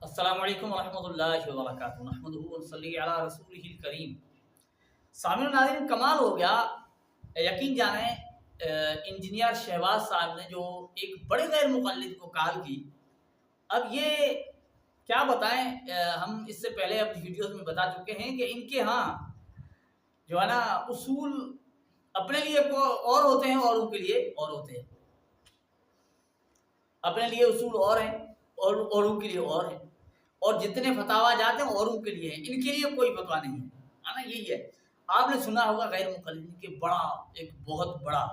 السلام علیکم ورحمۃ اللہ وبرکاتہ نحمدہ ونصلی علی رسولہ الکریم۔ سامعین ناظرین، کمال ہو گیا، یقین جانیں انجینئر شہباز صاحب نے جو ایک بڑے غیر مقلد کو کال کی، اب یہ کیا بتائیں، ہم اس سے پہلے اپنی ویڈیوز میں بتا چکے ہیں کہ ان کے ہاں جو ہے نا اصول اپنے لیے اور ہوتے ہیں اور ان کے لیے اور ہوتے ہیں، اپنے لیے اصول اور ہیں اور اوروں کے لیے اور ہیں، اور جتنے فتاوا جاتے ہیں اوروں کے لیے ہیں، ان کے لیے کوئی فتوا نہیں ہے نا۔ یہی ہے، آپ نے سنا ہوگا غیر مقلدین کے بڑا ایک بہت بڑا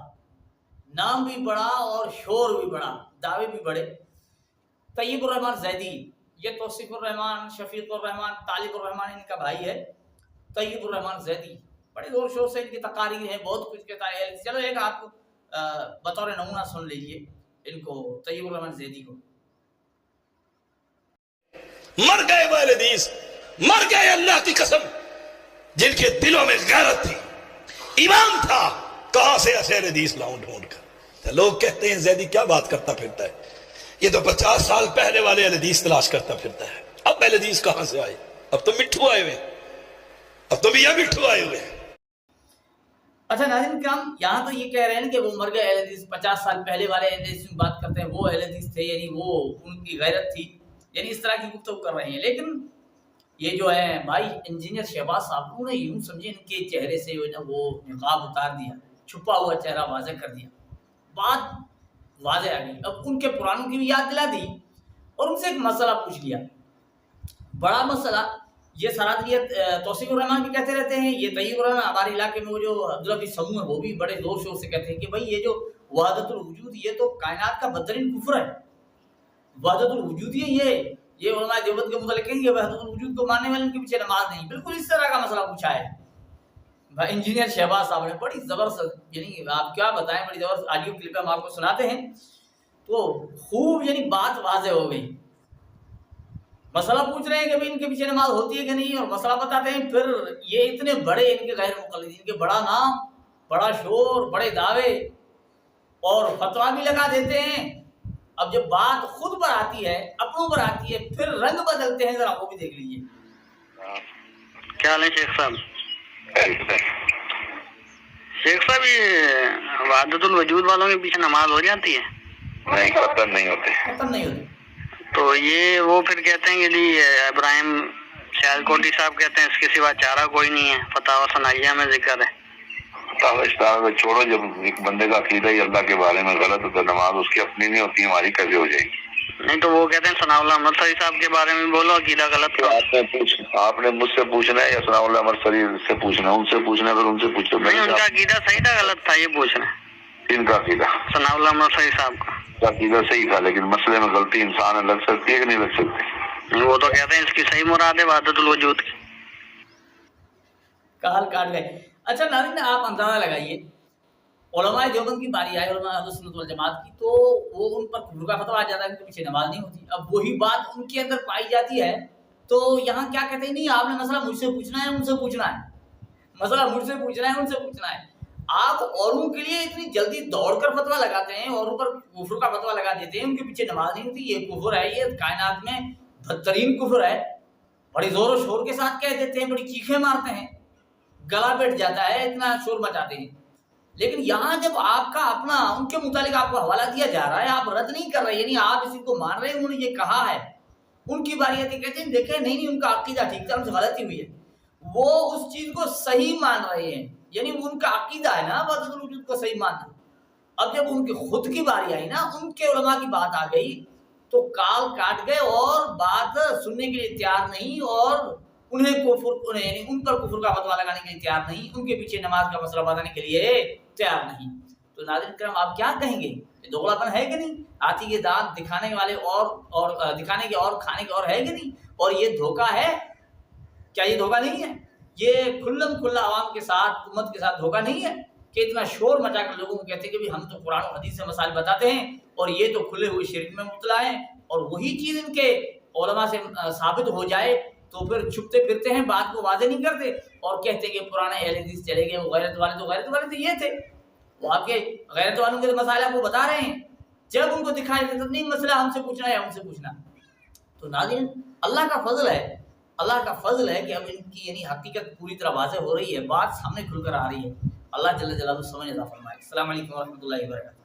نام بھی بڑا اور شور بھی بڑا، دعوے بھی بڑے۔ طیب الرحمان زیدی، یہ توصیف الرحمان، شفیق الرحمان، طالب الرحمان ان کا بھائی ہے۔ طیب الرحمان زیدی بڑے زور شور سے ان کی تقاریر ہیں، بہت کچھ کہتا ہے۔ چلو ایک آپ کو بطور نمونہ سن لیجئے ان کو، طیب الرحمان زیدی کو۔ مر گئے وہ اہل حدیث، مر گئے اللہ کی قسم جن کے دلوں میں غیرت تھی، ایمان تھا۔ کہاں سے ایسے اہل حدیث لاؤں ڈھونڈ کر؟ لوگ کہتے ہیں زیدی کیا بات کرتا پھرتا ہے، یہ تو 50 سال پہلے والے اہل حدیث تلاش کرتا پھرتا ہے۔ اب اہل حدیث کہاں سے آئے؟ اب تو مٹھو آئے ہوئے، اب تو میاں مٹھو آئے ہوئے۔ اچھا ناظرین کرام، یہاں تو یہ کہہ رہے ہیں کہ وہ مر گئے اہل حدیث، 50 سال پہلے والے اہل حدیث میں بات کرتے ہیں، وہ اہل حدیث تھے، یعنی وہ ان کی غیرت تھی، یعنی اس طرح کی گفتگو کر رہے ہیں۔ لیکن یہ جو ہے بھائی انجینئر شہباز صاحب، انہوں نے یوں سمجھے ان کے چہرے سے وہ نقاب اتار دیا، چھپا ہوا چہرہ واضح کر دیا، بات واضح آ گئی۔ اب ان کے پرانوں کی بھی یاد دلا دی اور ان سے ایک مسئلہ پوچھ لیا، بڑا مسئلہ۔ یہ سرادریت توصیف الرحمان بھی کہتے رہتے ہیں، یہ طیب الرحمان ہمارے علاقے میں وہ جو عبداللہ سمو ہے وہ بھی بڑے زور شور سے کہتے ہیں کہ بھائی یہ جو وحدت الوجود، یہ تو کائنات کا بدترین کفر ہے۔ وحدت الوجود یہ علماء دیوبند کے متعلق ہے، یہ وحدت الوجود کو ماننے والے ان کے پیچھے نماز نہیں۔ بالکل اس طرح کا مسئلہ پوچھا ہے انجینئر شہباز صاحب نے، بڑی زبردست، یعنی آپ کیا بتائیں، بڑی زبردست آڈیو کلپ ہم آپ کو سناتے ہیں تو خوب یعنی بات واضح ہو گئی۔ مسئلہ پوچھ رہے ہیں کہ ان کے پیچھے نماز ہوتی ہے کہ نہیں، اور مسئلہ بتاتے ہیں۔ پھر یہ اتنے بڑے ان کے غیر مقلدین کے بڑا نام، بڑا شور، بڑے دعوے اور فتوا بھی لگا دیتے ہیں۔ اب جب بات خود پر آتی ہے، اپنوں پر آتی ہے، پھر رنگ بدلتے ہیں، ذرا وہ بھی دیکھ لیجیے۔ کیا حال ہے شیخ صاحب؟ شیخ صاحب یہ وحدت الوجود والوں کے پیچھے نماز ہو جاتی ہے؟ نہیں، قطر نہیں ہوتے، ختم نہیں ہوتی۔ تو یہ وہ پھر کہتے ہیں کہ جی ابراہیم شاہد کوٹی صاحب کہتے ہیں اس کے سوا چارہ کوئی نہیں ہے، فتاوی ثنائیہ میں ذکر ہے۔ چھوڑو، جب ایک بندے کا عقیدہ ہی اللہ کے بارے میں غلط ہوتا، نماز اس کی اپنی نہیں ہوتی، ہماری کیسے ہو جائے گی؟ نہیں تو وہ کہتے ہیں ثناء اللہ عمر سری صاحب کے بارے میں بولو، عقیدہ غلط کرو۔ آپ نے مجھ سے پوچھنا ہے یا ثناء اللہ عمر سری سے پوچھنا ہے؟ ان سے پوچھنا ہے، پھر ان سے پوچھو۔ نہیں، ان کا عقیدہ صحیح تھا غلط تھا، یہ پوچھ رہے ہیں۔ ان کا عقیدہ ثناء اللہ عمر سری صاحب کا عقیدہ صحیح تھا، لیکن مسئلے میں غلطی انسان ہے، لگ سکتی ہے کہ نہیں لگ سکتی؟ وہ تو کہتے ہیں اس کی صحیح مراد ہے وحدت الوجود کی۔ کال کاٹ گئے۔ اچھا ناظرین، آپ اندازہ لگائیے، علماء دیوبند کی باری آئے، علماء اہل سنت والجماعت کی، تو وہ ان پر کفر کا فتویٰ آ جاتا ہے، ان کے پیچھے نماز نہیں ہوتی۔ اب وہی بات ان کے اندر پائی جاتی ہے تو یہاں کیا کہتے ہیں، نہیں آپ نے مسئلہ مجھ سے پوچھنا ہے، ان سے پوچھنا ہے، مسئلہ مجھ سے پوچھنا ہے، ان سے پوچھنا ہے۔ آپ اوروں کے لیے اتنی جلدی دوڑ کر فتویٰ لگاتے ہیں، اوروں پر کفر کا فتویٰ لگا دیتے ہیں، ان کے پیچھے نماز نہیں ہوتی، یہ کفر ہے، یہ کائنات میں بدترین کفر ہے، بڑی زور و شور کے ساتھ کہہ دیتے ہیں، بڑی چیخیں مارتے ہیں، گلا بیٹھ جاتا ہے، اتنا شور مچاتے ہیں۔ لیکن یہاں جب آپ کا اپنا ان کے متعلق آپ کو حوالہ دیا جا رہا ہے، آپ رد نہیں کر رہے، یعنی آپ اسی کو مان رہے ہیں، انہوں نے یہ کہا ہے، ان کی باری آتی کہتے ہیں دیکھیں نہیں ان کا عقیدہ ٹھیک تھا، ان سے غلطی ہوئی ہے، وہ اس چیز کو صحیح مان رہے ہیں، یعنی ان کا عقیدہ ہے نا وحدت الوجود کو صحیح ماننا۔ اب جب ان کی خود کی باری آئی نا، ان کے علماء کی بات آ گئی تو کال کاٹ گئے اور بات سننے کے لیے تیار نہیں، اور یعنی ان پر کفر کا فتویٰ لگانے کے لیے تیار نہیں، ان کے پیچھے نماز کا مسئلہ بتانے کے لیے تیار نہیں۔ تو ناظرین کرام، آپ کیا کہیں گے؟ یہ دوغلا پن ہے کہ نہیں؟ ہاتھی کے دانت دکھانے والے اور دکھانے کے اور کھانے کے اور ہے کہ نہیں؟ اور یہ دھوکہ ہے کیا؟ یہ دھوکہ نہیں ہے؟ یہ کھلم کھلا عوام کے ساتھ، امت کے ساتھ دھوکہ نہیں ہے کہ اتنا شور مچا کر لوگوں کو کہتے ہیں کہ ہم تو قرآن و حدیث سے مسائل بتاتے ہیں اور یہ تو کھلے ہوئے شرک میں مبتلا ہیں، اور وہی چیز ان کے علماء سے ثابت ہو جائے تو پھر چھپتے پھرتے ہیں، بات کو واضح نہیں کرتے اور کہتے ہیں کہ پرانے اہل حدیث چلے گئے، وہ غیرت والے تو یہ تھے، وہ آپ کے غیرت والوں کے مسائل آپ کو بتا رہے ہیں، جب ان کو دکھائی دیتا نہیں مسئلہ ہم سے پوچھنا ہے، ہم سے پوچھنا۔ تو تو ناظرین اللہ کا فضل ہے کہ اب ان کی یعنی حقیقت پوری طرح واضح ہو رہی ہے، بات سامنے کھل کر آ رہی ہے. اللہ جل جلالہ سمجھ عطا فرمائے. السلام علیکم ورحمۃ اللہ وبرکاتہ.